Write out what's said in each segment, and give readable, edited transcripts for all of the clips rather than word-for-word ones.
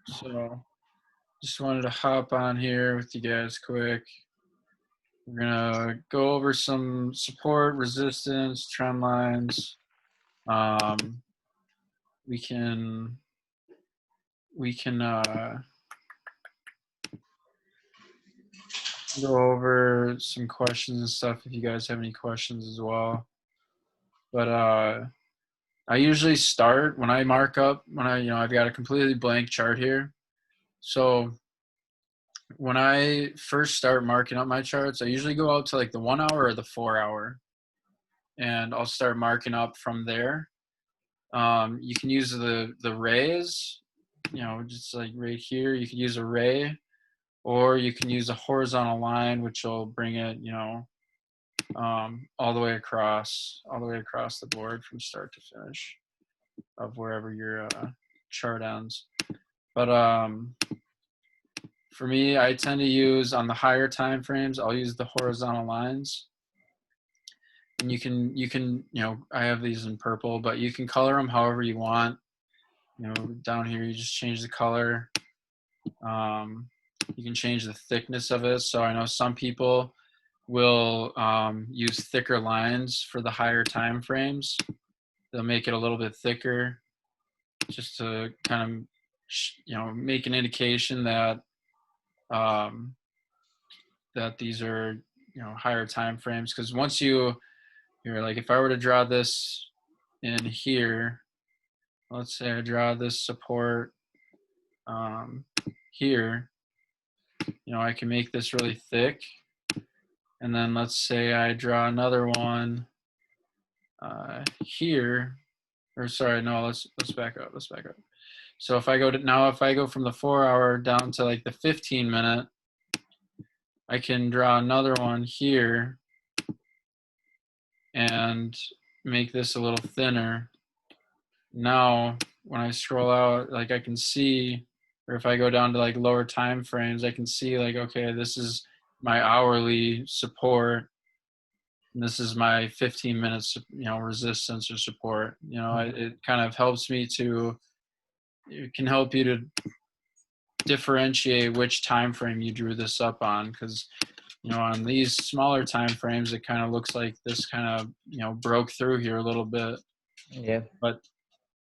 So just wanted to hop on here with you guys quick. We're gonna go over some support, resistance, trend lines. Um, we can go over some questions and stuff if you guys have any questions as well. But I usually start when I mark up when I've got a completely blank chart here. So when I first start marking up my charts, I usually go out to like the 1 hour or the 4 hour, and I'll start marking up from there. You can use the rays, just like right here. You can use a ray, or you can use a horizontal line, which will bring it, all the way across the board from start to finish of wherever your chart ends. But for me, I tend to use on the higher time frames, I'll use the horizontal lines. And you can, I have these in purple, but you can color them however you want. Down here, you just change the color. You can change the thickness of it. So I know some people will use thicker lines for the higher time frames. They'll make it a little bit thicker just to kind of, make an indication that that these are, higher time frames. Because once you're like, if I were to draw this in here, let's say I draw this support here, I can make this really thick. And then let's say I draw another one here, or sorry, no, let's back up. So if I go from the 4 hour down to like the 15 minute, I can draw another one here and make this a little thinner. Now, when I scroll out, like I can see, or if I go down to like lower time frames, I can see like, okay, this is my hourly support, and this is my 15 minutes, resistance or support. It kind of helps me it can help you to differentiate which time frame you drew this up on, because on these smaller time frames, it kind of looks like this kind of broke through here a little bit. Yeah. But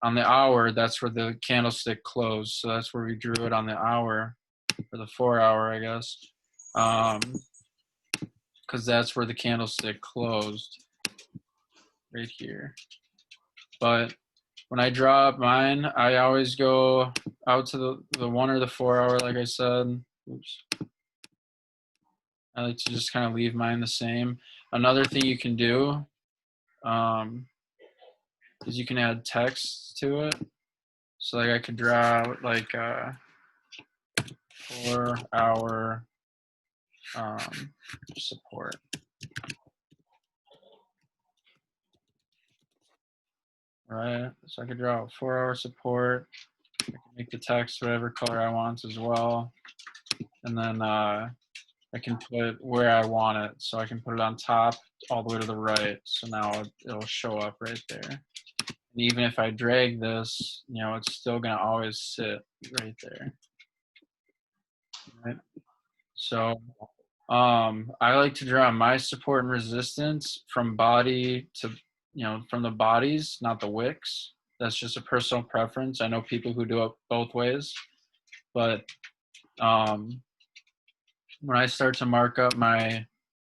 on the hour, that's where the candlestick closed. So that's where we drew it on the hour, or the 4 hour, I guess, because that's where the candlestick closed, right here. But when I draw up mine, I always go out to the 1 or the 4 hour, like I said. Oops. I like to just kind of leave mine the same. Another thing you can do is you can add text to it. So like I could draw like a 4 hour support. Right, so I could draw a 4 hour support. I can make the text whatever color I want as well. And then I can put it where I want it. So I can put it on top all the way to the right. So now it'll show up right there. And even if I drag this, it's still gonna always sit right there. Right? So I like to draw my support and resistance from body to, from the bodies, not the wicks. That's just a personal preference. I know people who do it both ways, but when I start to mark up my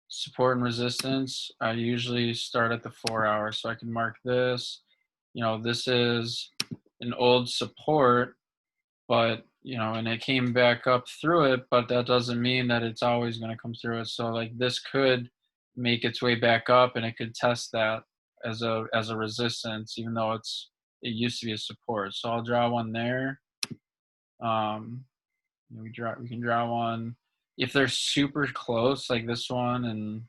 support and resistance, I usually start at the 4 hour. So I can mark this, this is an old support, but, and it came back up through it, but that doesn't mean that it's always going to come through it. So like this could make its way back up, and it could test that as a resistance, even though it used to be a support. So I'll draw one there. We can draw one if they're super close, like this one and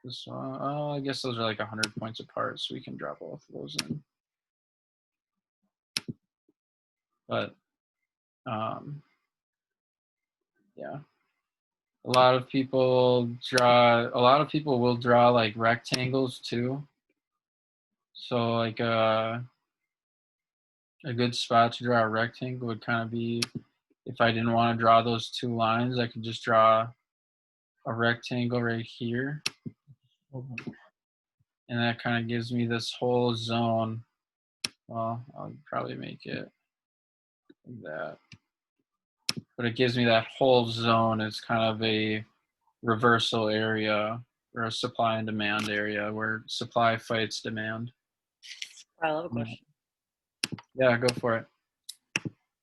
this one. Oh, I guess those are like 100 points apart, so we can draw both of those in. But yeah, a lot of people will draw like rectangles too. So like a good spot to draw a rectangle would kind of be, if I didn't want to draw those two lines, I could just draw a rectangle right here. And that kind of gives me this whole zone. Well, I'll probably make it like that. But it gives me that whole zone. It's kind of a reversal area, or a supply and demand area where supply fights demand. I have a question. Yeah, go for it.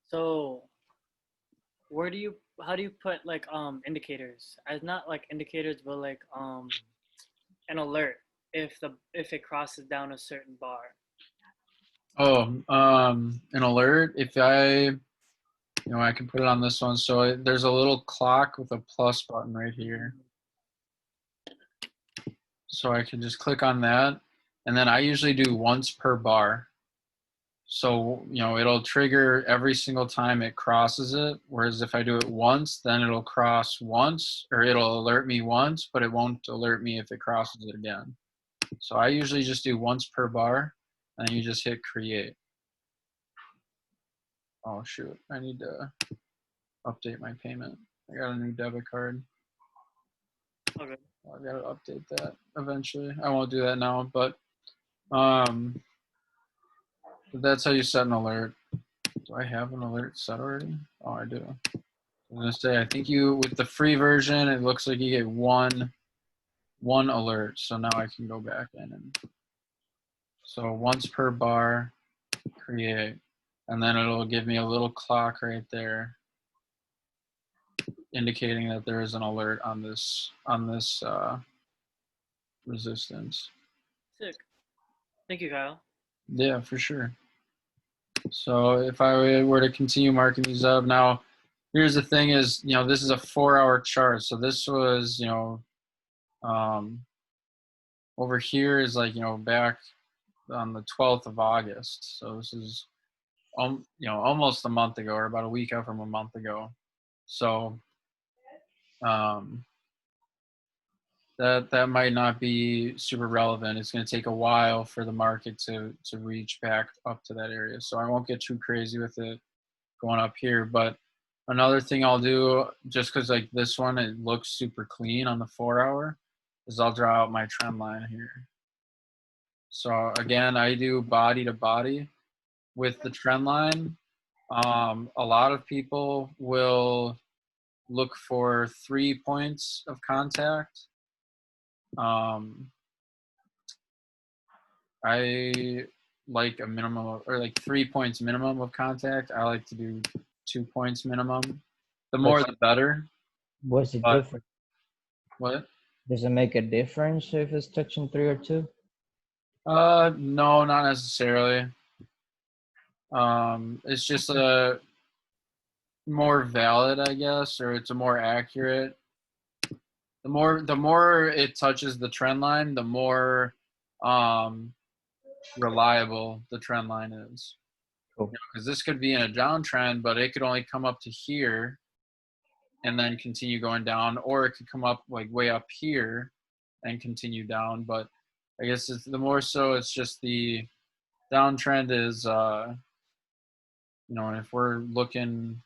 So how do you put like indicators? As not like indicators, but like an alert if it crosses down a certain bar. Oh, an alert. If I can put it on this one. So there's a little clock with a plus button right here. So I can just click on that. And then I usually do once per bar. So, it'll trigger every single time it crosses it. Whereas if I do it once, then it'll cross once, or it'll alert me once, but it won't alert me if it crosses it again. So I usually just do once per bar, and you just hit create. Oh, shoot. I need to update my payment. I got a new debit card. Okay. I gotta update that eventually. I won't do that now, but that's how you set an alert. Do I have an alert set already? Oh, I do. I'm gonna say, I think with the free version, it looks like you get one alert. So now I can go back in and so once per bar, create, and then it'll give me a little clock right there, indicating that there is an alert on this resistance. Sick. Thank you, Kyle. Yeah, for sure. So if I were to continue marking these up now, here's the thing is, this is a 4-hour chart. So this was, over here is like, back on the 12th of August. So this is, almost a month ago, or about a week out from a month ago. So that might not be super relevant. It's going to take a while for the market to reach back up to that area. So I won't get too crazy with it going up here. But another thing I'll do, just because like this one, it looks super clean on the 4-hour, is I'll draw out my trend line here. So again, I do body to body with the trend line. A lot of people will look for 3 points of contact. I like a minimum or like 3 points minimum of contact. I like to do 2 points minimum. The more the better. What's the But difference? what? Does it make a difference if it's touching 3 or 2? No, not necessarily. It's just a more valid, I guess, or it's a more accurate. The more it touches the trend line, the more reliable the trend line is. Cool. Because this could be in a downtrend, but it could only come up to here and then continue going down, or it could come up like way up here and continue down. But I guess the more so it's just the downtrend is, if we're looking,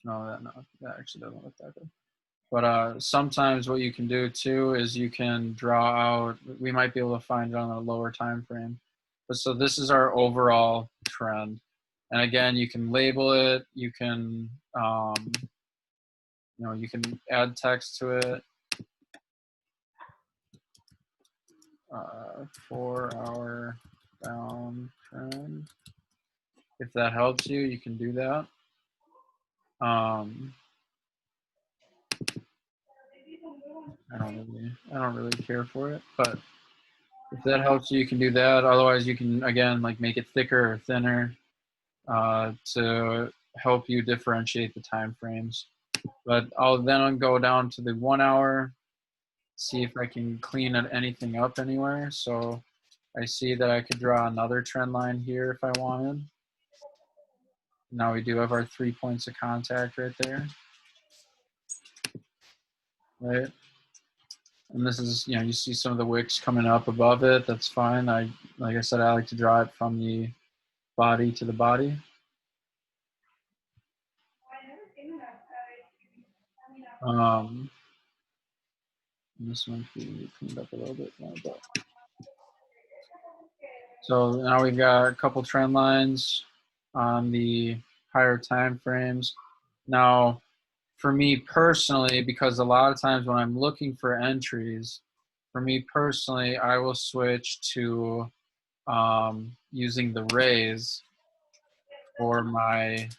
no, that actually doesn't look that good. But sometimes what you can do too is you can draw out, we might be able to find it on a lower time frame. But so this is our overall trend. And again, you can label it, you can, you can add text to it. 4-hour downtrend. If that helps you, you can do that. I don't really care for it, but if that helps you, you can do that. Otherwise, you can, again, like make it thicker or thinner to help you differentiate the time frames. But I'll then go down to the 1 hour, see if I can clean anything up anywhere. So I see that I could draw another trend line here if I wanted. Now we do have our 3 points of contact right there. Right? And this is, you see some of the wicks coming up above it. That's fine. Like I said, I like to draw it from the body to the body. This one should be cleaned up a little bit more, but so now we've got a couple trend lines on the higher time frames. Now, for me personally, because a lot of times when I'm looking for entries, for me personally, I will switch to using the raise for my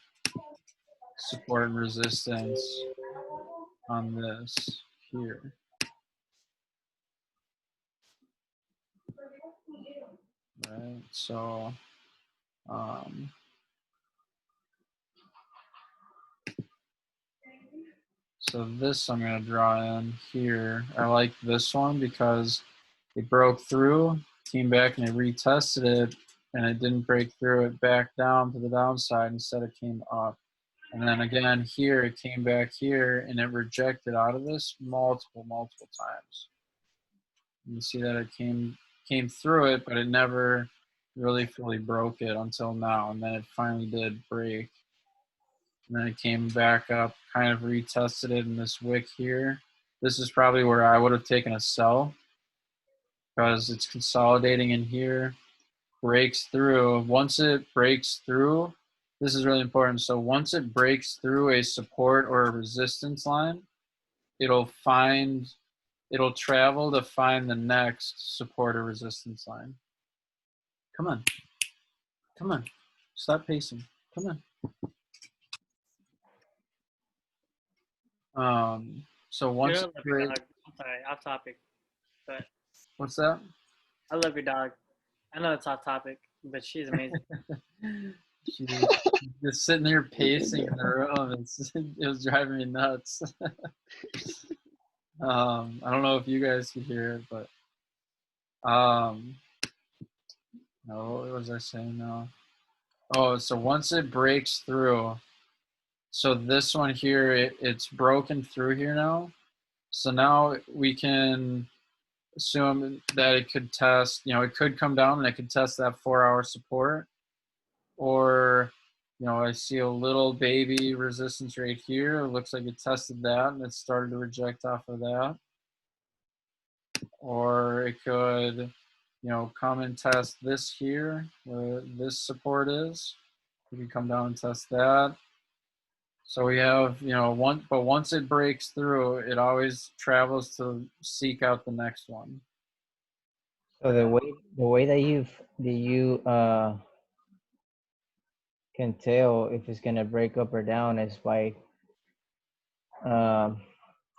support and resistance on this here. Right, so so this I'm going to draw in here. I like this one because it broke through, came back and it retested it, and it didn't break through. It back down to the downside instead it came up. And then again here, it came back here and it rejected out of this multiple times. You can see that it came through it, but it never really fully broke it until now. And then it finally did break. And then it came back up, kind of retested it in this wick here. This is probably where I would have taken a sell because it's consolidating in here, breaks through. Once it breaks through, this is really important. So once it breaks through a support or a resistance line, it'll travel to find the next support or resistance line. Come on. Come on. Stop pacing. Come on. So once I love your dog. I'm sorry, off topic. But what's that? I love your dog. I know it's off topic, but she's amazing. She's just sitting there pacing in the room. It was driving me nuts. I don't know if you guys could hear it, but no, what was I saying now? Oh, so once it breaks through, so this one here, it's broken through here now. So now we can assume that it could test, it could come down and it could test that 4-hour support. Or, I see a little baby resistance right here. It looks like it tested that and it started to reject off of that. Or it could, come and test this here, where this support is. We can come down and test that. So we have, but once it breaks through, it always travels to seek out the next one. So the way that you can tell if it's gonna break up or down is by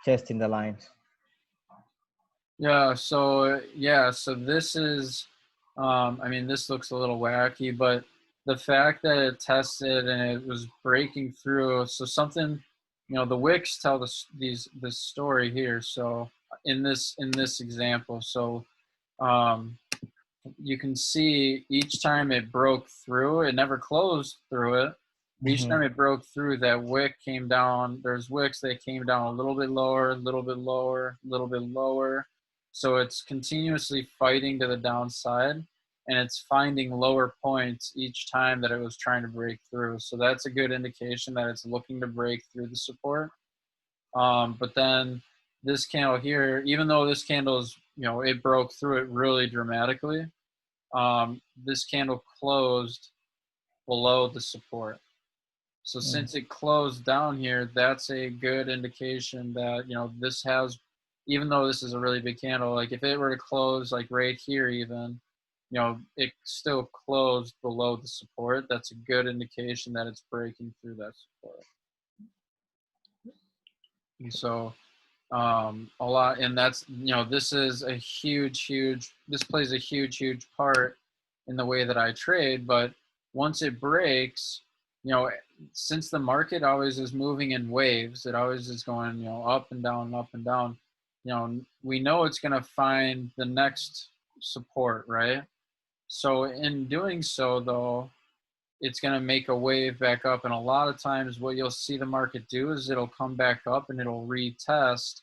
testing the lines. Yeah. So this is, this looks a little wacky, but the fact that it tested and it was breaking through, so something, the wicks tell this story here. So in this example, so you can see each time it broke through, it never closed through it. Each time it broke through, that wick came down. There's wicks that came down a little bit lower, a little bit lower, a little bit lower. So it's continuously fighting to the downside, and it's finding lower points each time that it was trying to break through. So that's a good indication that it's looking to break through the support. But then this candle here, even though this candle is, it broke through it really dramatically, this candle closed below the support. So since it closed down here, that's a good indication that, this has, even though this is a really big candle, like if it were to close like right here even, it still closed below the support. That's a good indication that it's breaking through that support. And so a lot, and that's, this is a huge, this plays a huge part in the way that I trade. But once it breaks, since the market always is moving in waves, it always is going, up and down, up and down, we know it's going to find the next support, right? So in doing so, though, it's going to make a wave back up. And a lot of times what you'll see the market do is it'll come back up and it'll retest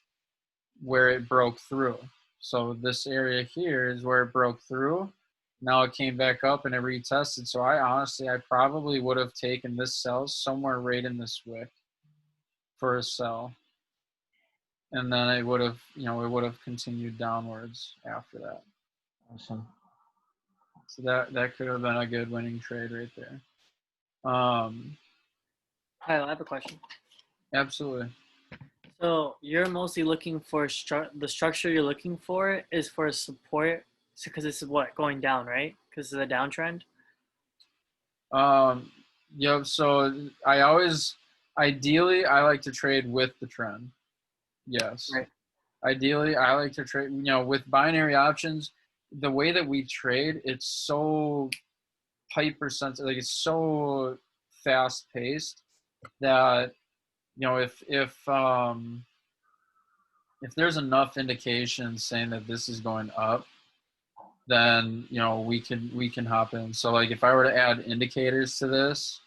where it broke through. So this area here is where it broke through. Now it came back up and it retested. So I probably would have taken this sell somewhere right in this wick for a sell. And then it would have, it would have continued downwards after that. Awesome. So that could have been a good winning trade right there. Kyle, I have a question. Absolutely. So you're mostly looking for the structure you're looking for is for support, because this is what, going down, right? Because of the downtrend. Yep. So ideally, I like to trade with the trend. Yes. Right. Ideally, I like to trade, with binary options, the way that we trade, it's so hyper sensitive, like it's so fast paced that, if there's enough indication saying that this is going up, then, we can hop in. So like if I were to add indicators to this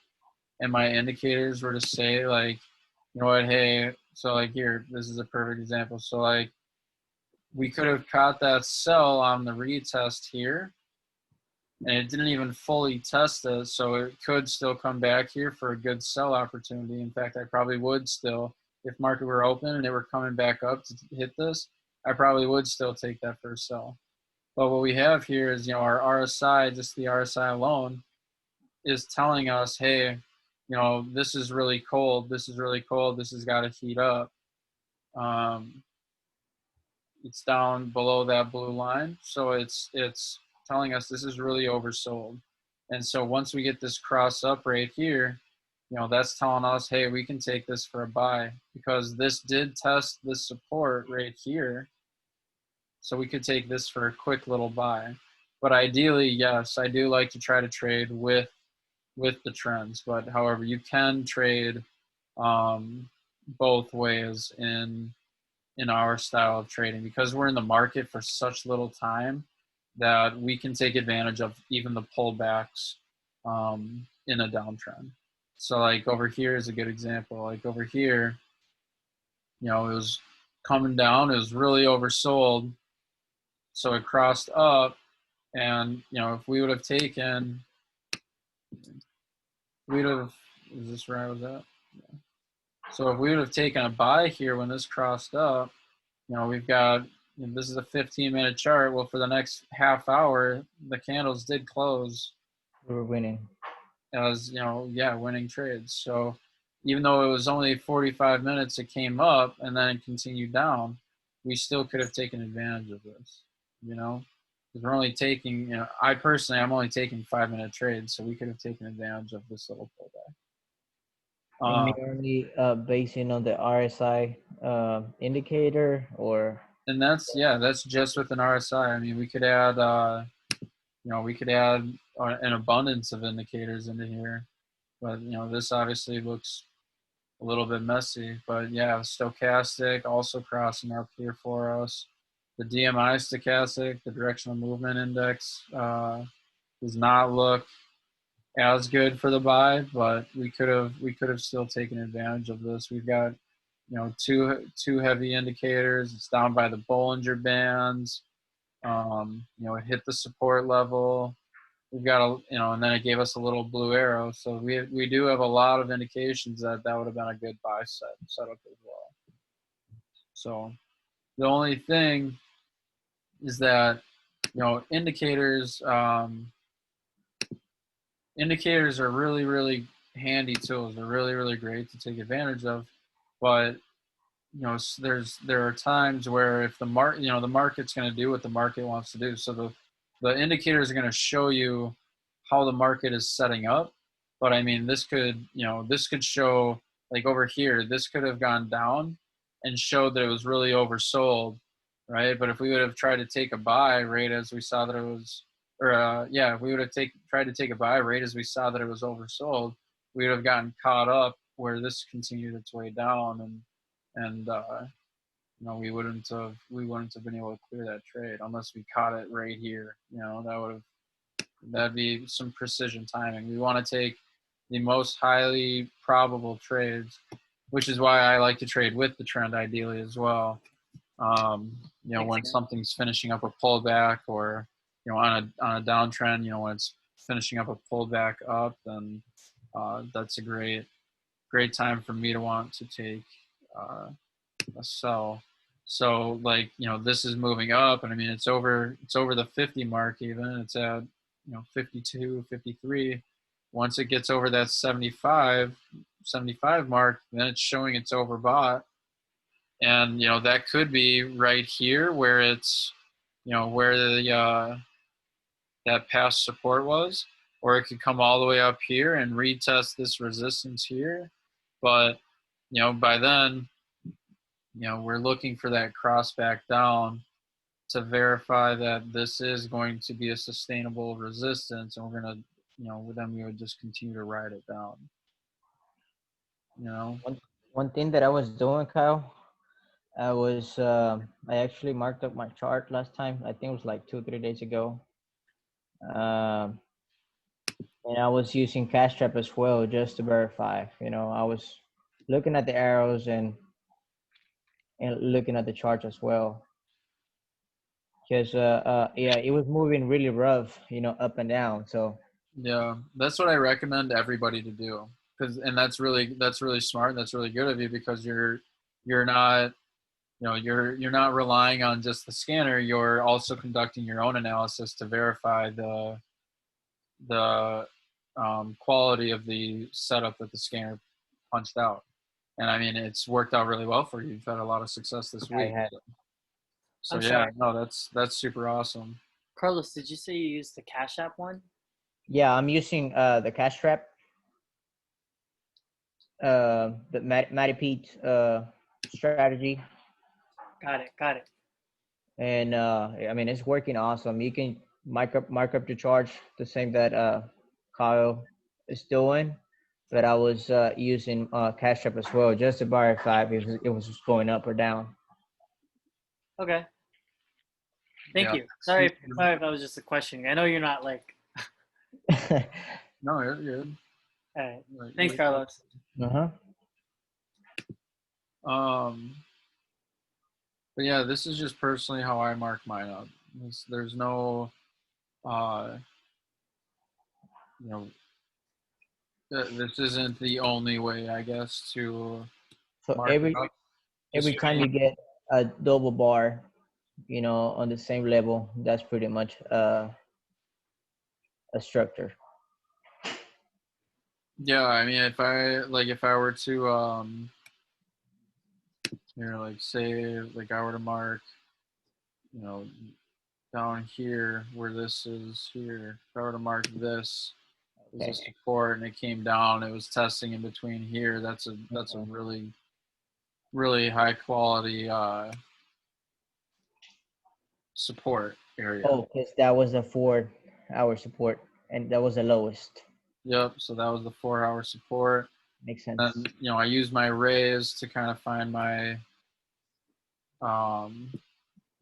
and my indicators were to say like, you know what, hey, so like here, this is a perfect example. So like we could have caught that sell on the retest here and it didn't even fully test it. So it could still come back here for a good sell opportunity. In fact, I probably would still, if market were open and they were coming back up to hit this, I probably would still take that first sell. But what we have here is, our RSI, just the RSI alone, is telling us, hey, this is really cold. This is really cold. This has got to heat up. It's down below that blue line. So it's telling us this is really oversold. And so once we get this cross up right here, that's telling us, hey, we can take this for a buy because this did test this support right here. So we could take this for a quick little buy. But ideally, yes, I do like to try to trade with the trends. But however, you can trade both ways in our style of trading because we're in the market for such little time that we can take advantage of even the pullbacks in a downtrend. So like over here is a good example. Like over here, it was coming down. It was really oversold. So it crossed up. And, if we would have taken, is this where I was at? Yeah. So if we would have taken a buy here when this crossed up, we've got, this is a 15-minute chart. Well, for the next half hour, the candles did close. We were winning. As, winning trades. So even though it was only 45 minutes, it came up and then it continued down, we still could have taken advantage of this, because we're only taking, I personally, I'm only taking 5-minute trades. So we could have taken advantage of this little pullback. And you're only basing on the RSI indicator or? And that's just with an RSI. I mean, we could add, an abundance of indicators into here, but this obviously looks a little bit messy. But yeah, stochastic also crossing up here for us. The DMI stochastic, the directional movement index, does not look as good for the buy, but we could have still taken advantage of this. We've got two heavy indicators. It's down by the Bollinger Bands. It hit the support level. We've got and then it gave us a little blue arrow. So we do have a lot of indications that would have been a good buy setup as well. So the only thing is that, indicators are really, really handy tools. They're really, really great to take advantage of, but there are times where if the market's going to do what the market wants to do. So the indicators are going to show you how the market is setting up. But I mean, this could show, like over here, this could have gone down and showed that it was really oversold, right? But if we would have tried to take a buy right as we saw that it was, if we would have tried to take a buy right as we saw that it was oversold, we would have gotten caught up where this continued its way down and we wouldn't have been able to clear that trade unless we caught it right here. That'd be some precision timing. We want to take the most highly probable trades, which is why I like to trade with the trend ideally as well. When something's finishing up a pullback or on a downtrend, when it's finishing up a pullback up, then that's a great time for me to want to take a sell. So like, this is moving up, and I mean, it's over the 50 mark even. It's at, 52, 53. Once it gets over that 75 mark, then it's showing it's overbought. And, that could be right here where it's, where the, that past support was, or it could come all the way up here and retest this resistance here. But, by then, we're looking for that cross back down to verify that this is going to be a sustainable resistance, and we're going to, then we would just continue to ride it down. One thing that I was doing, Kyle, I actually marked up my chart last time. I think it was like 2-3 days ago. And I was using cash trap as well, just to verify. I was looking at the arrows and looking at the chart as well. Because yeah, it was moving really rough, up and down. So yeah, that's what I recommend everybody to do. And that's really smart. And that's really good of you, because you're not, you're not relying on just the scanner. You're also conducting your own analysis to verify the quality of the setup that the scanner punched out. And I mean, it's worked out really well for you. You've had a lot of success this week. So yeah, sorry. no, that's super awesome. Carlos, did you say you used the Cash App one? yeah, I'm using the cash trap, the Matty Pete strategy. Got it. And I mean, it's working awesome. You can mark up the charge the same that Kyle is doing, but I was using Cash App as well, just to verify if it was just going up or down. Okay. Thank you. Sorry if that was just a question. I know you're not like. No, you're good. All right. Thanks, Carlos. But yeah, this is just personally how I mark mine up. There's no, this isn't the only way, I guess, to So mark it up. every time you get a double bar, on the same level, that's pretty much a structure. Yeah, I mean, if I were to like say like I were to mark, down here where this is here, if I were to mark this as a support and it came down, it was testing in between here. That's a really, really high quality support area. Oh, because that was a 4-hour support, and that was the lowest. Yep. So that was the 4-hour support. Makes sense. And I use my rays to kind of find my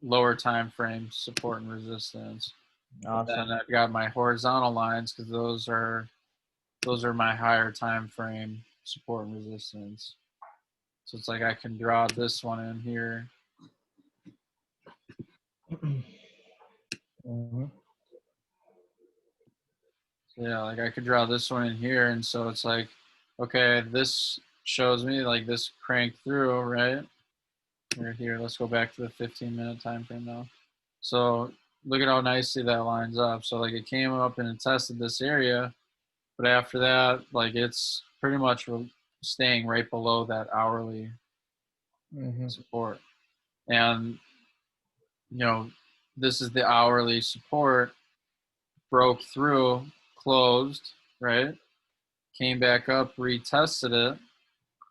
lower time frame support and resistance. Awesome. And then I've got my horizontal lines, because those are my higher time frame support and resistance. So it's like I can draw this one in here. Mm-hmm. So yeah, like I could draw this one in here, and so it's like, okay, this shows me like this cranked through, right? Right here. Let's go back to the 15-minute time frame now. So look at how nicely that lines up. So like it came up and it tested this area, but after that, like it's pretty much staying right below that hourly support. And this is the hourly support, broke through, closed, right? Came back up, retested it.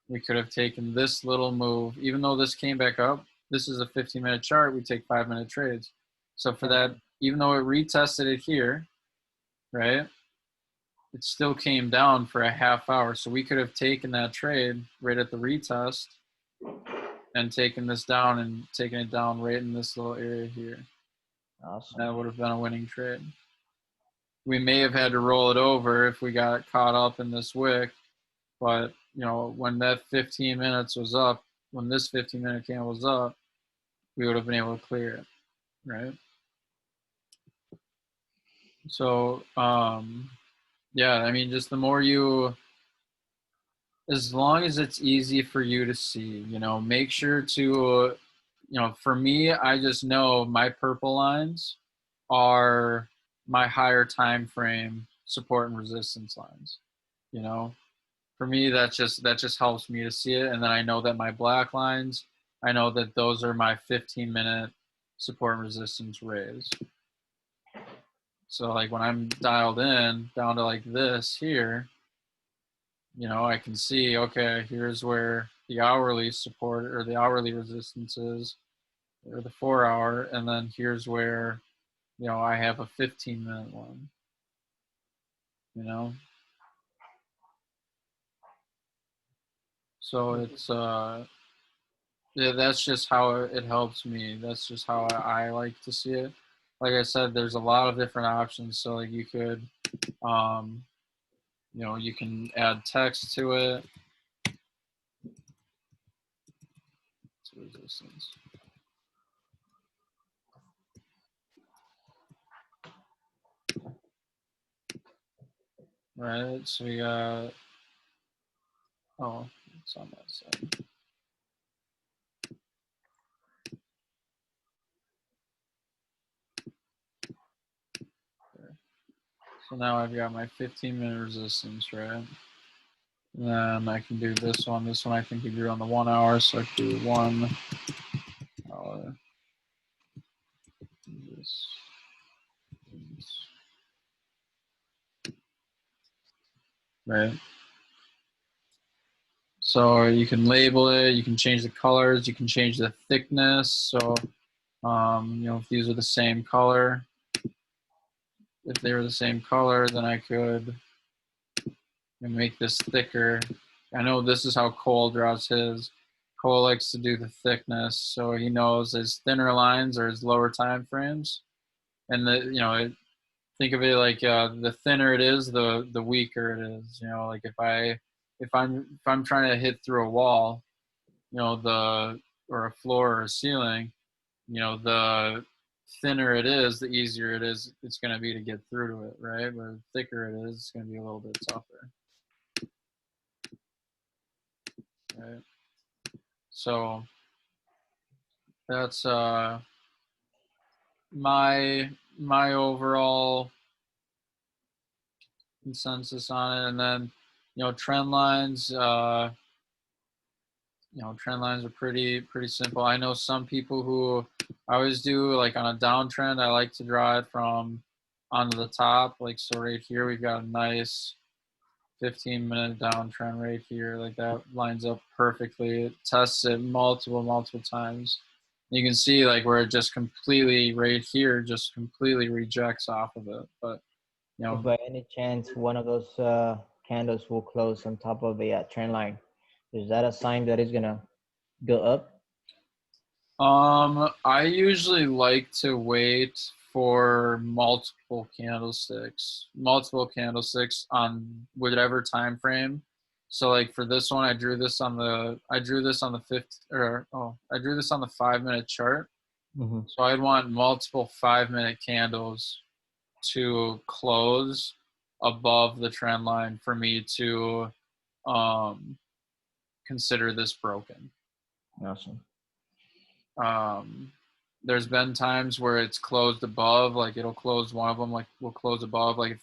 We could have taken this little move. Even though this came back up, this is a 15-minute chart, we take 5-minute trades. So for that, even though it retested it here, right, it still came down for a half hour. So we could have taken that trade right at the retest and taken this down and taken it down right in this little area here. Awesome. That would have been a winning trade. We may have had to roll it over if we got caught up in this wick, but when that 15 minutes was up, when this 15-minute candle was up, we would have been able to clear it, right? So yeah, I mean, just the more you, as long as it's easy for you to see, you know, make sure to, you know, for me, I just know my purple lines are my higher time frame support and resistance lines. You know, for me, that just helps me to see it. And then I know that my black lines, I know that those are my 15-minute support and resistance rays. So like when I'm dialed in down to like this here, you know, I can see, okay, here's where the hourly support or the hourly resistance is, or the 4 hour, and then here's where, you know, I have a 15-minute one, you know. So it's yeah, that's just how it helps me. That's just how I like to see it. Like I said, there's a lot of different options. So like you could, you know, you can add text to it. It's resistance. Right. So we got, oh, it's on that side. So now I've got my 15-minute resistance, right? And then I can do this one. This one I think we drew on the 1 hour, so I can do 1 hour. This. Right. So you can label it, you can change the colors, you can change the thickness. So, you know, if these are the same color, if they were the same color, then I could make this thicker. I know this is how Cole draws his. Cole likes to do the thickness, so he knows his thinner lines are his lower time frames, and you know, think of it like the thinner it is, the weaker it is. You know, like if I'm trying to hit through a wall, you know, or a floor or a ceiling, you know, the thinner it is, the easier it is. It's going to be to get through to it, right? But the thicker it is, it's going to be a little bit tougher. Right. So that's my overall consensus on it. And then, you know, trend lines. You know, trend lines are pretty simple. I know some people who I always do like on a downtrend. I like to draw it from onto the top. Like so, right here we've got a nice 15-minute downtrend right here. Like that lines up perfectly. It tests it multiple times. You can see like where it just completely right here just completely rejects off of it. But you know, If by any chance one of those candles will close on top of the trend line, is that a sign that it's gonna go up? I usually like to wait for multiple candlesticks on whatever time frame. So like for this one, I drew this on the 5-minute chart. Mm-hmm. So I'd want multiple 5-minute candles to close above the trend line for me to consider this broken. Awesome. There's been times where it's closed above, like it'll close one of them, like will close above. Like if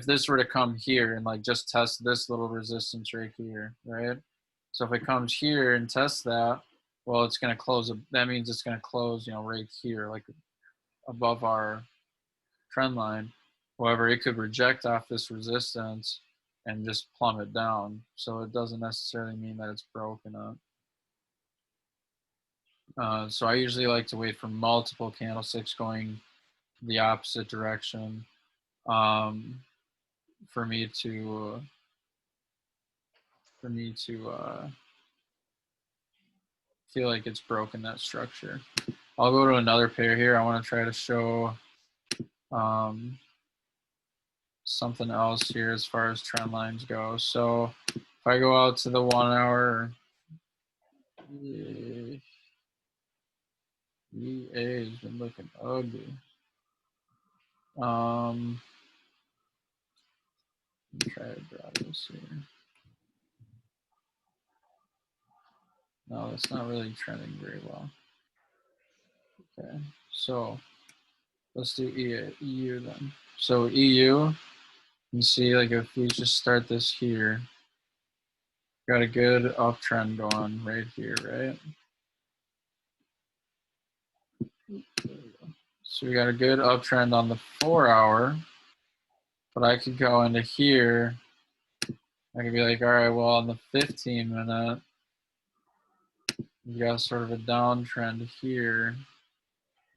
this were to come here and like just test this little resistance right here, right? So if it comes here and tests that, well, it's going to close. That means it's going to close, you know, right here, like above our trend line. However, it could reject off this resistance and just plummet down. So it doesn't necessarily mean that it's broken up. So I usually like to wait for multiple candlesticks going the opposite direction for me to feel like it's broken that structure. I'll go to another pair here. I want to try to show something else here as far as trend lines go. So if I go out to the 1 hour, EA has been looking ugly. Let me try to draw this here. No, that's not really trending very well. Okay, so let's do EU then. So EU, you can see like if we just start this here, got a good uptrend going right here, right? So we got a good uptrend on the 4 hour, but I could go into here. I could be like, all right, well, on the 15-minute, we got sort of a downtrend here.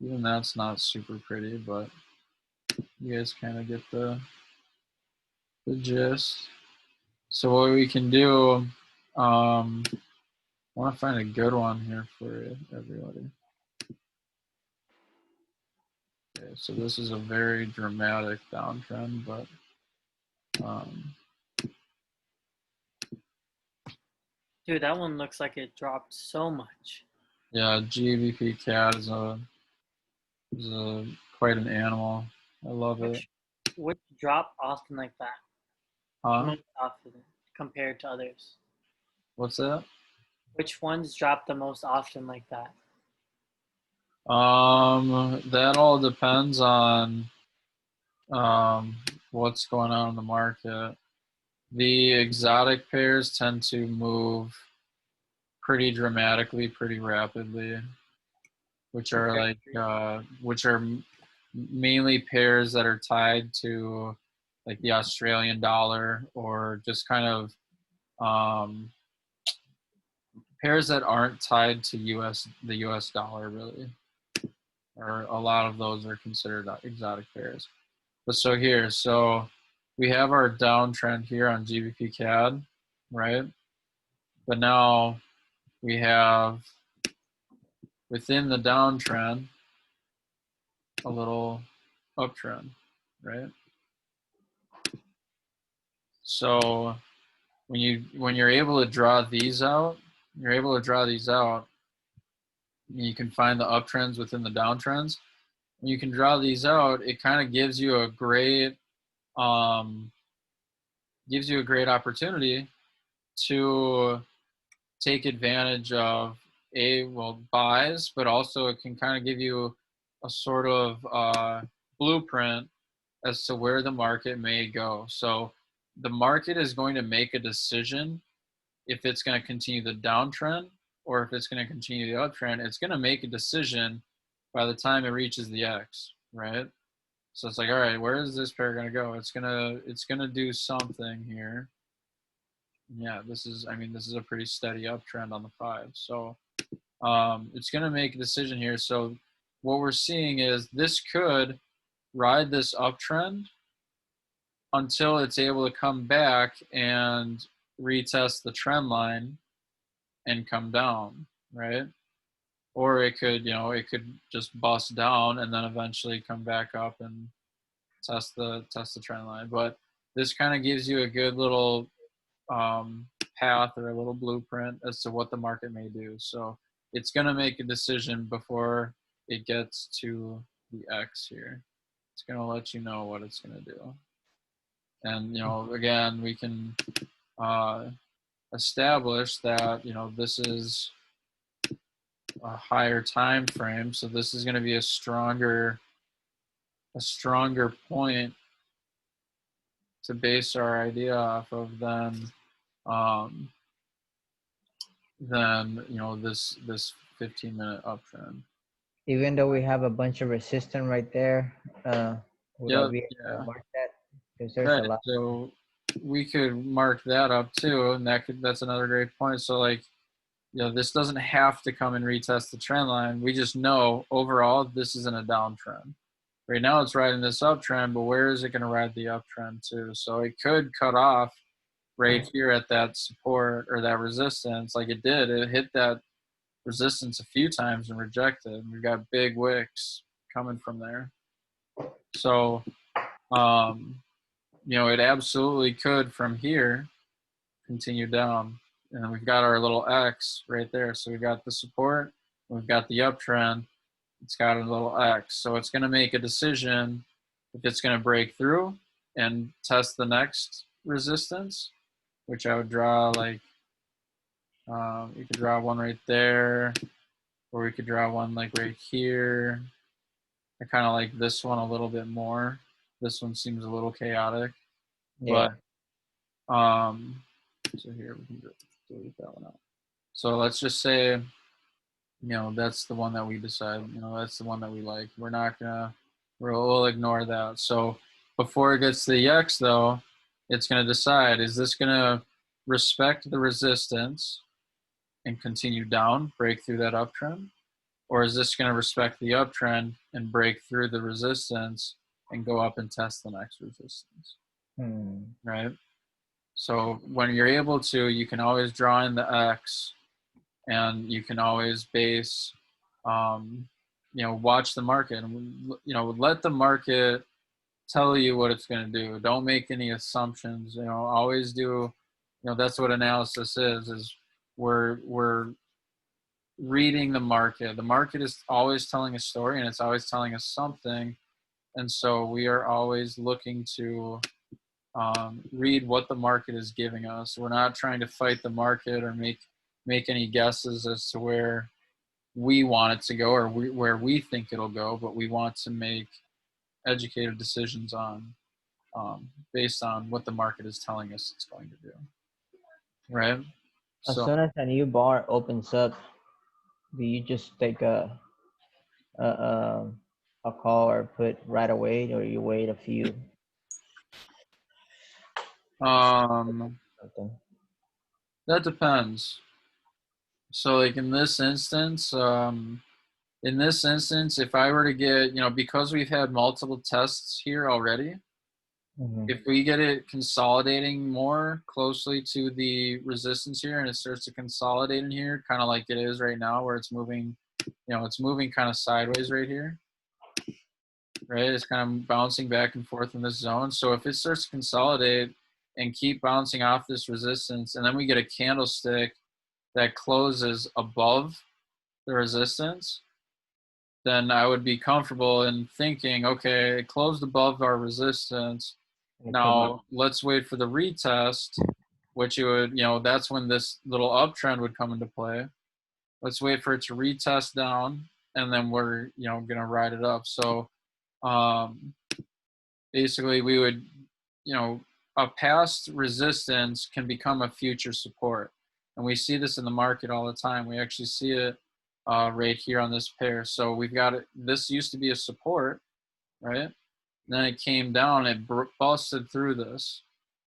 Even that's not super pretty, but you guys kind of get the gist. So what we can do, I want to find a good one here for everybody. Okay, so this is a very dramatic downtrend, but Dude, that one looks like it dropped so much. yeah, GBP CAD is quite an animal. I love it. Which drop often like that? Huh? Most often compared to others. What's that? Which ones drop the most often like that? That all depends on what's going on in the market. The exotic pairs tend to move pretty dramatically, pretty rapidly, which are like which are mainly pairs that are tied to like the Australian dollar, or just kind of pairs that aren't tied to the US dollar really, or a lot of those are considered exotic pairs. But so we have our downtrend here on GBP CAD, right? But now we have within the downtrend a little uptrend, right? So when you're able to draw these out, you can find the uptrends within the downtrends. When you can draw these out, it kind of gives you a great opportunity to take advantage of buys, but also it can kind of give you a sort of blueprint as to where the market may go. So the market is going to make a decision if it's going to continue the downtrend or if it's going to continue the uptrend. It's going to make a decision by the time it reaches the X, right? So it's like, all right, where is this pair going to go? It's going to do something here. Yeah, this is a pretty steady uptrend on the 5. So it's going to make a decision here. So what we're seeing is this could ride this uptrend until it's able to come back and retest the trend line and come down, right? Or it could just bust down and then eventually come back up and test the trend line. But this kind of gives you a good little path or a little blueprint as to what the market may do. So it's going to make a decision before it gets to the X here. It's going to let you know what it's going to do. And, again, we can establish that, this is a higher time frame. So this is going to be a stronger point to base our idea off of than this 15-minute uptrend. Even though we have a bunch of resistance right there, would I be able to mark that? Because there's a lot. So we could mark that up too, and that's another great point. So like, this doesn't have to come and retest the trend line. We just know overall this isn't a downtrend. Right now it's riding this uptrend, but where is it going to ride the uptrend to? So it could cut off right here at that support or that resistance, like it did. It hit that resistance a few times and rejected. And we've got big wicks coming from there. So, it absolutely could from here continue down. And we've got our little X right there. So we've got the support, we've got the uptrend, it's got a little X. So it's going to make a decision if it's going to break through and test the next resistance, which I would draw like, you could draw one right there, or we could draw one like right here. I kind of like this one a little bit more. This one seems a little chaotic, Yeah. but so here we can delete that one out. So let's just say, you know, that's the one that we decide, you know, that's the one that we like. We're not gonna, we'll ignore that. So before it gets to the X though, it's gonna decide, is this gonna respect the resistance and continue down, break through that uptrend? Or is this gonna respect the uptrend and break through the resistance and go up and test the next resistance, right? So when you're able to, you can always draw in the X, and you can always base, you know, watch the market, and, you know, let the market tell you what it's going to do. Don't make any assumptions, you know, always do, you know, that's what analysis is we're reading the market. The market is always telling a story, and it's always telling us something. And so we are always looking to read what the market is giving us. We're not trying to fight the market or make any guesses as to where we want it to go or where we think it'll go, but we want to make educated decisions on based on what the market is telling us it's going to do, right? As So soon as a new bar opens up, do you just take a, a, a call or put right away, or you wait a few? um, Something. that depends. So like in this instance, if I were to get, you know, because we've had multiple tests here already, if we get it consolidating more closely to the resistance here and it starts to consolidate in here, kind of like it is right now where it's moving, you know, it's moving kind of sideways right here, right? It's kind of bouncing back and forth in this zone. So if it starts to consolidate and keep bouncing off this resistance, and then we get a candlestick that closes above the resistance, then I would be comfortable in thinking, okay, it closed above our resistance. Now let's wait for the retest, which you would, you know, that's when this little uptrend would come into play. Let's wait for it to retest down, and then we're, you know, gonna ride it up. So basically we would, you know, a past resistance can become a future support. And we see this in the market all the time. We actually see it right here on this pair. So we've got it, this used to be a support, right? Then it came down, it busted through this.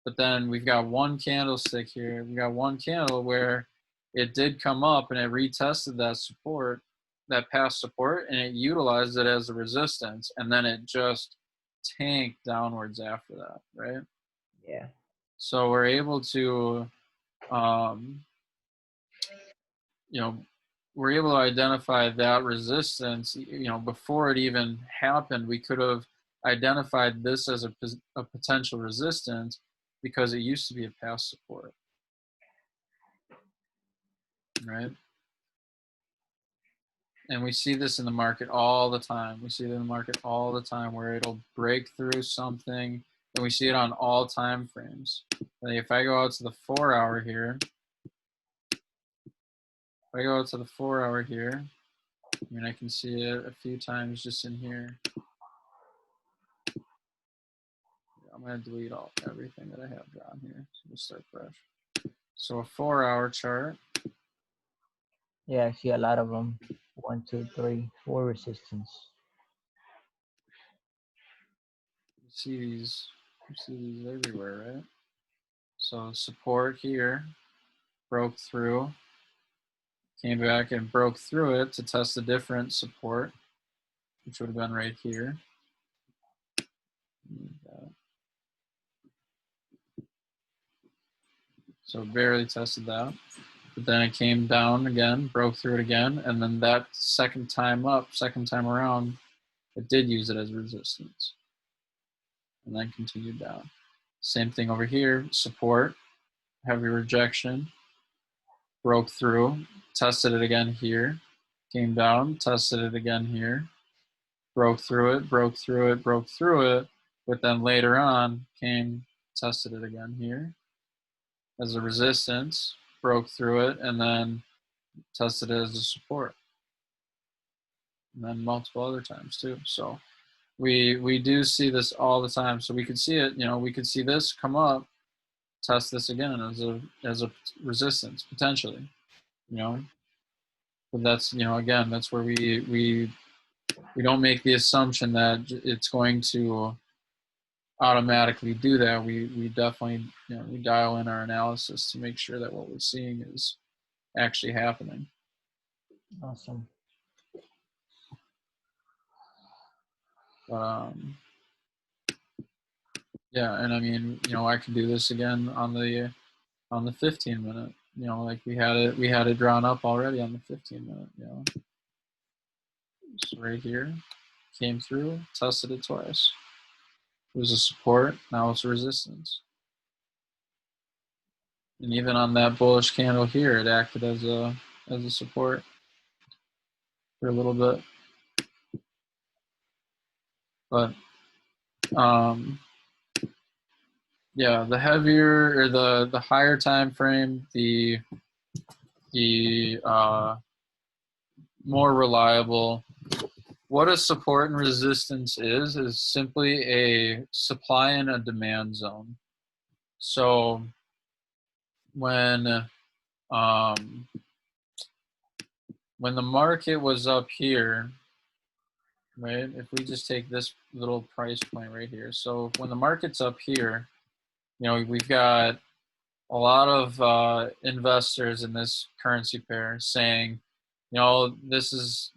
But then we've got one candlestick here. We got one candle where it did come up and it retested that support, that past support, and it utilized it as a resistance. And then it just tanked downwards after that, right? Yeah. So we're able to, you know, we're able to identify that resistance, you know, before it even happened. We could have identified this as a potential resistance because it used to be a past support, right? And we see this in the market all the time. We see it in the market all the time where it'll break through something, and we see it on all time frames. Like if I go out to the 4 hour here, if I go out to the 4 hour here, I mean, I can see it a few times just in here. I'm going to delete everything that I have drawn here. So we'll start fresh. So a 4 hour chart. Yeah, I see a lot of them. 1, 2, 3, 4 resistance. You see these everywhere, right? So support here, broke through, came back and broke through it to test a different support, which would have been right here. So barely tested that. But then it came down again, broke through it again, and then that second time around, it did use it as resistance. And then continued down. Same thing over here, support, heavy rejection, broke through, tested it again here, came down, tested it again here, broke through it, broke through it, broke through it, but then later on came, tested it again here as a resistance, broke through it, and then tested it as a support, and then multiple other times too. So we do see this all the time. So we could see it, we could see this come up, test this again as a resistance potentially, but that's, again, that's where we don't make the assumption that it's going to automatically do that. We definitely, we dial in our analysis to make sure that what we're seeing is actually happening. Awesome. But yeah, and I mean, I can do this again on the 15 minute. Like we had it drawn up already on the 15 minute. It's right here, came through, tested it twice. It was a support, now it's a resistance. And even on that bullish candle here, it acted as a support for a little bit. But yeah, the heavier or the higher time frame, the more reliable. What a support and resistance is simply a supply and a demand zone. So when the market was up here, right? If we just take this little price point right here. So when the market's up here, we've got a lot of investors in this currency pair saying, this is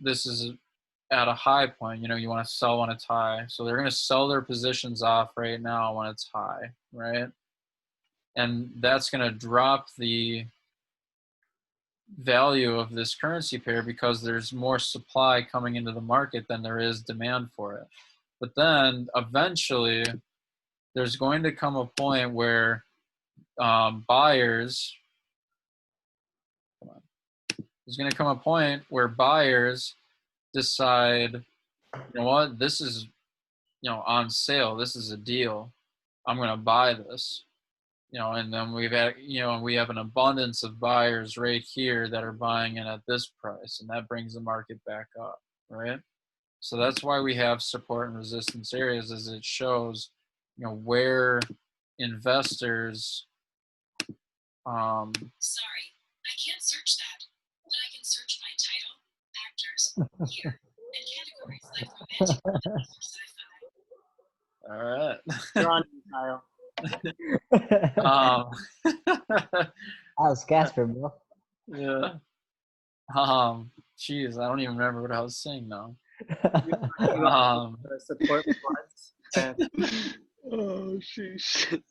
at a high point. You want to sell when it's high. So they're going to sell their positions off right now when it's high, right? And that's going to drop the value of this currency pair because there's more supply coming into the market than there is demand for it. But then eventually there's going to come a point where buyers decide, what, this is, on sale. This is a deal. I'm going to buy this. And then we have an abundance of buyers right here that are buying it at this price, and that brings the market back up, right? So that's why we have support and resistance areas, as it shows, where investors. Sorry, I can't search that, but I can search by title, actors, year, and categories like romantic or sci-fi. All right. You're on, Kyle. That was Casper, bro. Yeah. Geez, I don't even remember what I was saying now. Support floods. Oh, sheesh.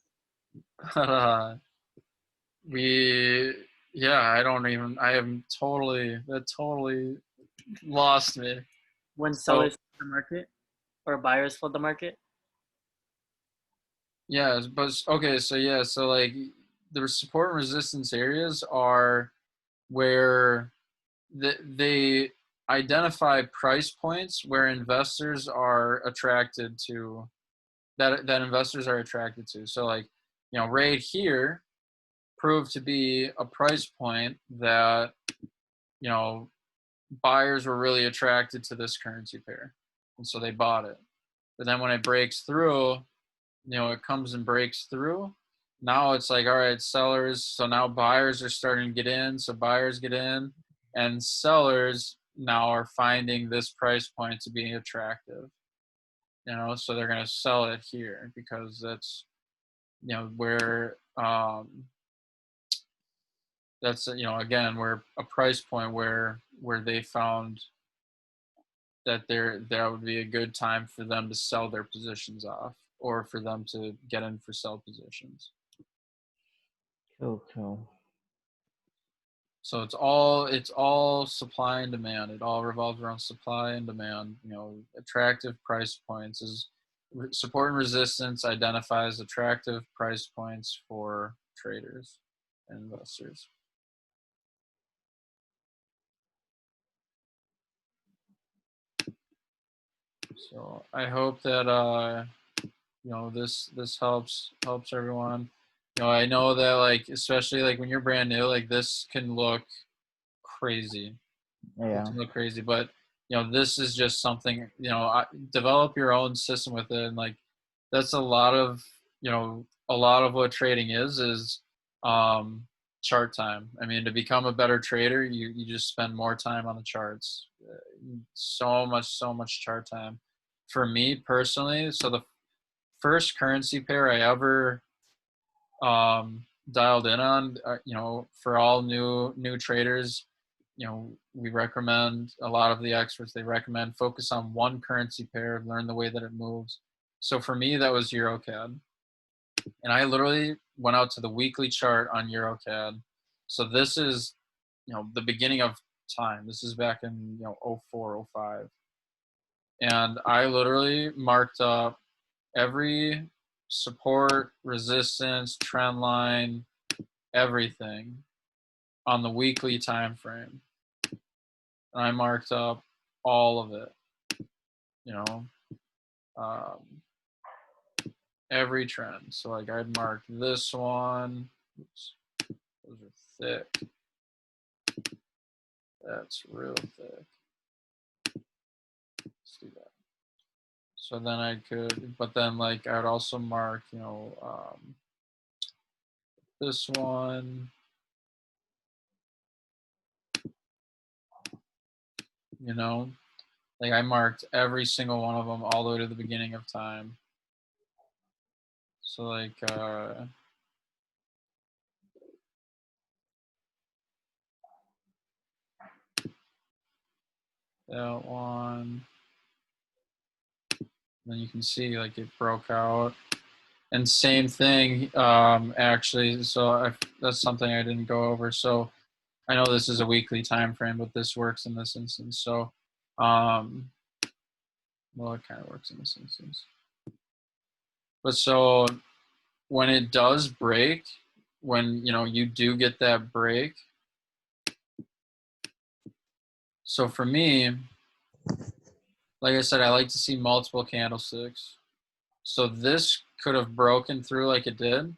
That totally lost me. When sellers flood the market or buyers flood the market. Yeah, but okay, so like the support and resistance areas are where they identify price points where investors are attracted to, that investors are attracted to. So like, right here proved to be a price point that, buyers were really attracted to this currency pair, and so they bought it. But then when it breaks through, it comes and breaks through. Now it's like, all right, sellers. So now buyers are starting to get in. So buyers get in, and sellers now are finding this price point to be attractive. So they're going to sell it here because that's, where that's, again, where a price point where they found that that would be a good time for them to sell their positions off, or for them to get in for sell positions. Cool. So it's all supply and demand. It all revolves around supply and demand. Attractive price points is support and resistance identifies attractive price points for traders and investors. So I hope that this helps everyone. I know that, like, especially like when you're brand new, like this can look crazy. Yeah. It can look crazy, but this is just something, develop your own system with it. And like, that's a lot of what trading is chart time. I mean, to become a better trader, you just spend more time on the charts. So much chart time. For me personally, so the first currency pair I ever dialed in on, for all new traders, we recommend, a lot of the experts, they recommend focus on one currency pair, learn the way that it moves. So for me, that was EuroCAD. And I literally went out to the weekly chart on EuroCAD. So this is, the beginning of time. This is back in, 04, 05. And I literally marked up every support, resistance, trend line, everything on the weekly time frame. And I marked up all of it, every trend. So like I'd mark this one. Oops, those are thick. That's real thick. Let's do that. So then I could, but then like I'd also mark, this one, like I marked every single one of them all the way to the beginning of time. So like, that one, then you can see like it broke out. And same thing, actually, so that's something I didn't go over. So I know this is a weekly time frame, but this works in this instance. So, well, it kind of works in this instance. But so when it does break, when, you do get that break. So for me, like I said, I like to see multiple candlesticks. So this could have broken through like it did,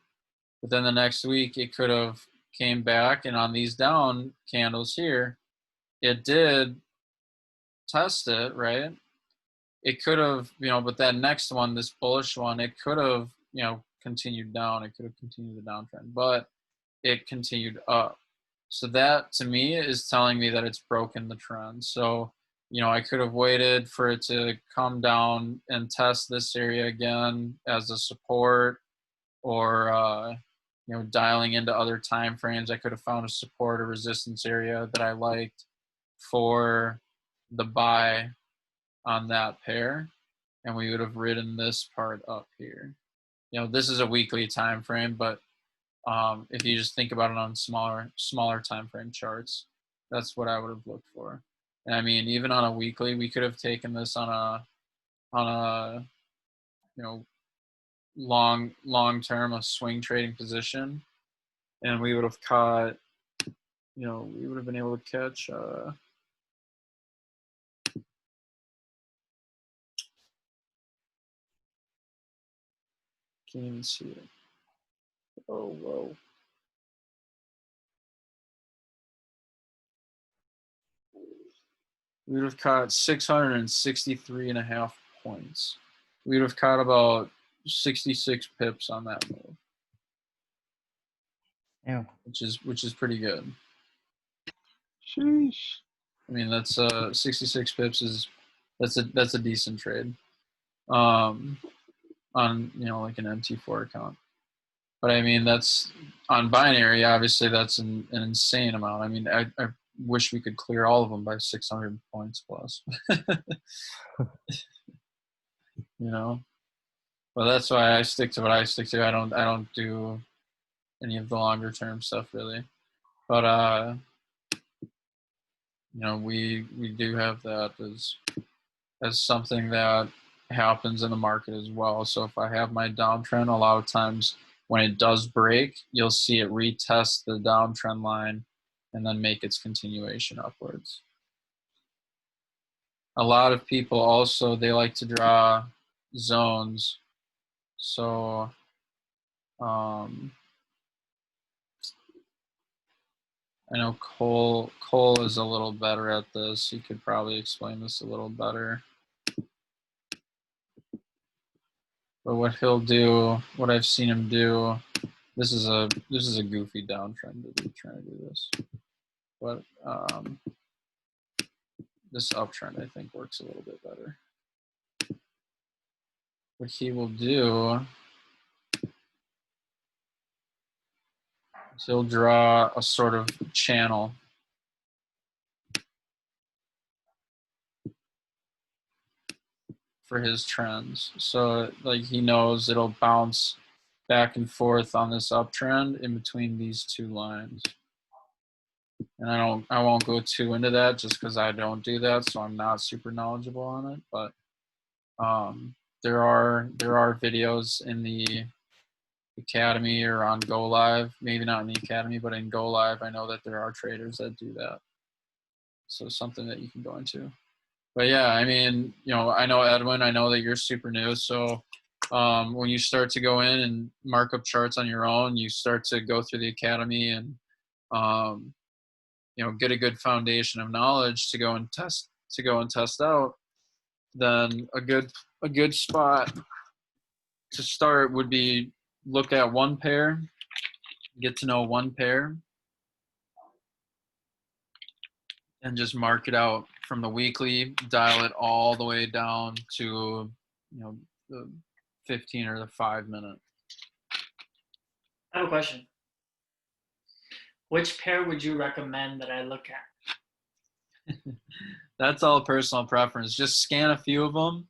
but then the next week it could have came back, and on these down candles here, it did test it, right? It could have, but that next one, this bullish one, it could have, continued down. It could have continued the downtrend, but it continued up. So that to me is telling me that it's broken the trend. So, I could have waited for it to come down and test this area again as a support, or, dialing into other time frames. I could have found a support or resistance area that I liked for the buy on that pair, and we would have ridden this part up here. This is a weekly time frame, but if you just think about it on smaller time frame charts, that's what I would have looked for. And I mean, even on a weekly, we could have taken this on a long term, a swing trading position, and we would have caught, we would have been able to catch, can't even see it. Oh, whoa. We would have caught 663.5 points. We would have caught about 66 pips on that move. Yeah. Which is pretty good. Sheesh. I mean, that's 66 pips that's a decent trade. On like an MT4 account. But I mean, that's on binary, obviously that's an insane amount. I mean, I wish we could clear all of them by 600 points plus. But that's why I stick to what I stick to. I don't do any of the longer term stuff really. But we do have that as something that happens in the market as well. So if I have my downtrend, a lot of times when it does break, you'll see it retest the downtrend line and then make its continuation upwards. A lot of people also, they like to draw zones. So I know Cole is a little better at this. He could probably explain this a little better. But what he'll do, what I've seen him do, this is a goofy downtrend to be trying to do this. But this uptrend I think works a little bit better. What he will do is he'll draw a sort of channel. For his trends. So like he knows it'll bounce back and forth on this uptrend in between these two lines. And I won't go too into that just because I don't do that, so I'm not super knowledgeable on it. But there are videos in the academy or on Go Live, maybe not in the academy, but in Go Live, I know that there are traders that do that. So something that you can go into. But yeah, I mean, you know, I know Edwin, I know that you're super new. So when you start to go in and mark up charts on your own, you start to go through the academy and, you know, get a good foundation of knowledge to go and test out. Then a good spot to start would be look at one pair, get to know one pair, and just mark it out from the weekly, dial it all the way down to, you know, the 15 or the 5 minute. I have a question. Which pair would you recommend that I look at? That's all personal preference. Just scan a few of them,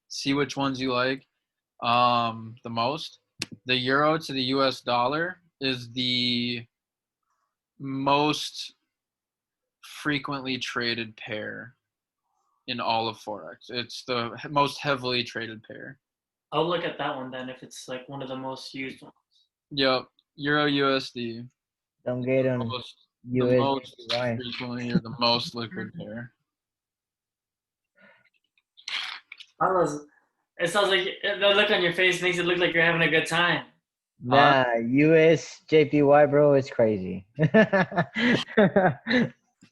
see which ones you like the most. The euro to the US dollar is the most frequently traded pair in all of Forex. It's the most heavily traded pair. I'll look at that one then if it's like one of the most used ones. Yep, Euro USD. Don't get on The most USDY. frequently or the most liquid pair. It sounds like the look on your face makes it look like you're having a good time. Nah, US JPY, bro, it's crazy.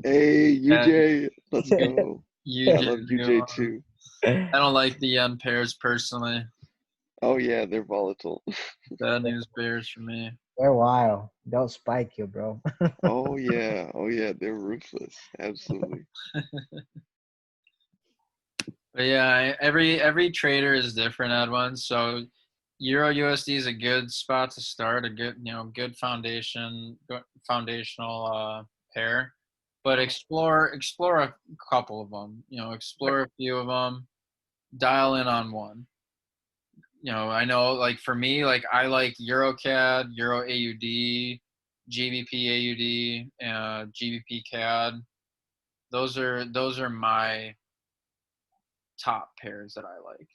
Hey, UJ, let's go. I UJ, love UJ too. I don't like the yen pairs personally. Oh yeah, they're volatile. Bad news bears for me. They're wild. They'll spike you, bro. Oh yeah, they're ruthless. Absolutely. But yeah, every trader is different at once. So Euro USD is a good spot to start, a good good foundational pair. But explore a couple of them. You know, explore a few of them. Dial in on one. You know, I know like for me, like I like EuroCAD, Euro AUD, GBP AUD, GBP CAD. Those are my top pairs that I like.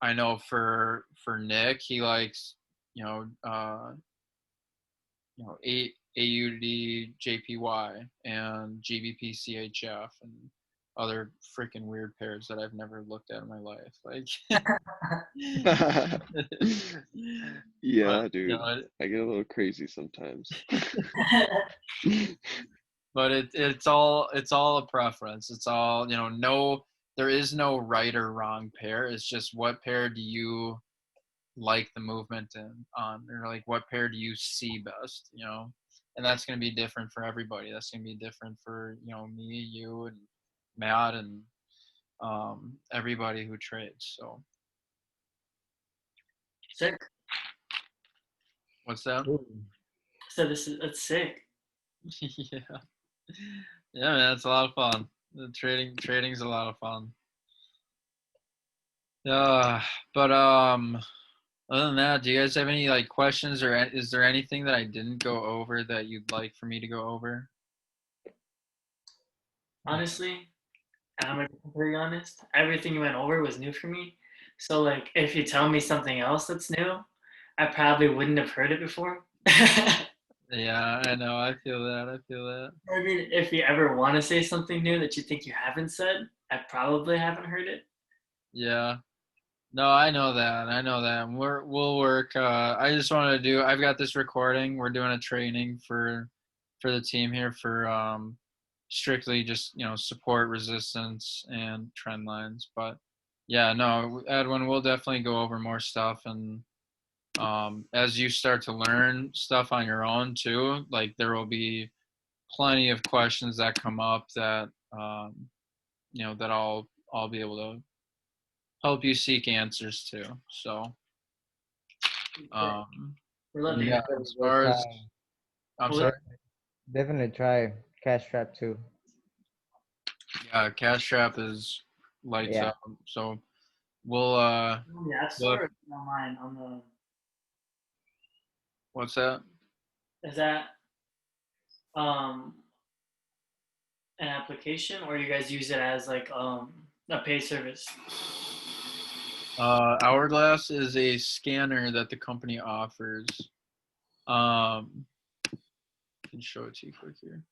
I know for Nick, he likes AUD JPY and GBP CHF and other freaking weird pairs that I've never looked at in my life. Like, Yeah, but, dude. I get a little crazy sometimes. But it's all a preference. It's all, there is no right or wrong pair. It's just what pair do you like the movement on, or like what pair do you see best, and that's going to be different for everybody. That's going to be different for, me, you, and Matt, and everybody who trades. So Sick. What's that? So that's sick. Yeah, man, it's a lot of fun. The trading's a lot of fun. But other than that, do you guys have any like questions, or is there anything that I didn't go over that you'd like for me to go over? Honestly, I'm gonna be completely honest. Everything you went over was new for me. So like, if you tell me something else that's new, I probably wouldn't have heard it before. Yeah, I know. I feel that. I mean, if you ever want to say something new that you think you haven't said, I probably haven't heard it. Yeah. No, I know that. I know that. We'll work. I just wanted to do. I've got this recording. We're doing a training for the team here for strictly just support, resistance, and trend lines. But yeah, no, Edwin, we'll definitely go over more stuff, and as you start to learn stuff on your own too, like there will be plenty of questions that come up that that I'll be able to help you seek answers to. So We love to yeah, hear. as far as I'm Well, sorry. Definitely try cash trap too. Yeah, Cash Trap is lights Yeah. up. So we'll on the App we'll Store or online on the. what's that? Is that um an application, or you guys use it as like a paid service? Hourglass is a scanner that the company offers. I can show it to you quick here.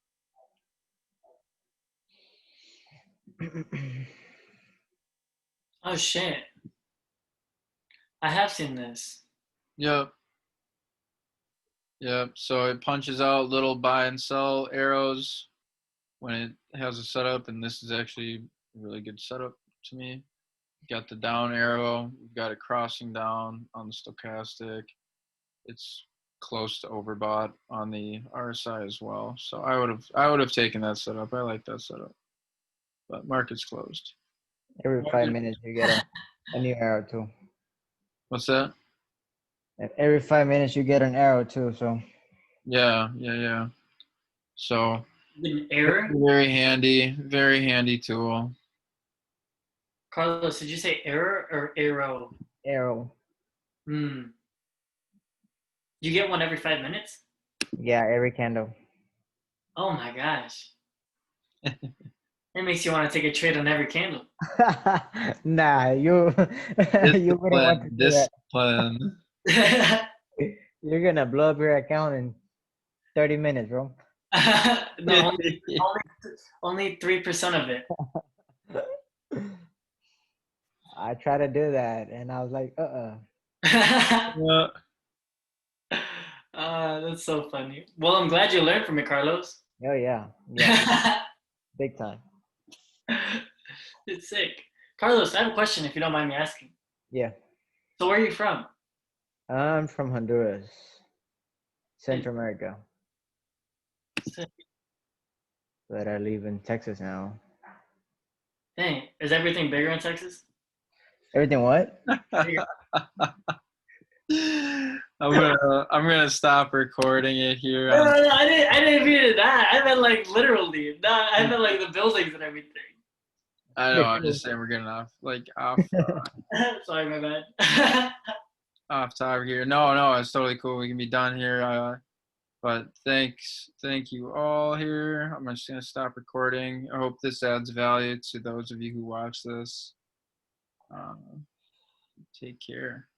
Oh shit! I have seen this. Yep. Yep. So it punches out little buy and sell arrows when it has a setup, and this is actually a really good setup to me. Got the down arrow, you've got it crossing down on the stochastic. It's close to overbought on the RSI as well. So I would have taken that setup. I like that setup. But market's closed. Every 5 minutes you get a new arrow too. What's that? And every 5 minutes you get an arrow too. So Yeah. So An error? very handy tool. Carlos, did you say error or arrow? arrow. You get one every 5 minutes? Yeah, every candle. Oh my gosh. It makes you want to take a trade on every candle. Nah, you you wouldn't want to do that. Discipline. You're gonna blow up your account in 30 minutes, bro. No, only 3% of it. I tried to do that and I was like, Yeah. That's so funny. Well, I'm glad you learned from it, Carlos. Oh yeah, big time. It's sick. Carlos, I have a question if you don't mind me asking. Yeah, So where are you from? I'm from Honduras, Central America, Sick. but I live in Texas now. Dang, is everything bigger in Texas? Everything what? I'm gonna stop recording it here. No, I didn't mean it that. I meant like literally. No, I meant like the buildings and everything. I know. I'm just saying we're getting off Sorry, my bad. off topic here. No, it's totally cool. We can be done here. But thank you all here. I'm just gonna stop recording. I hope this adds value to those of you who watch this. Take care.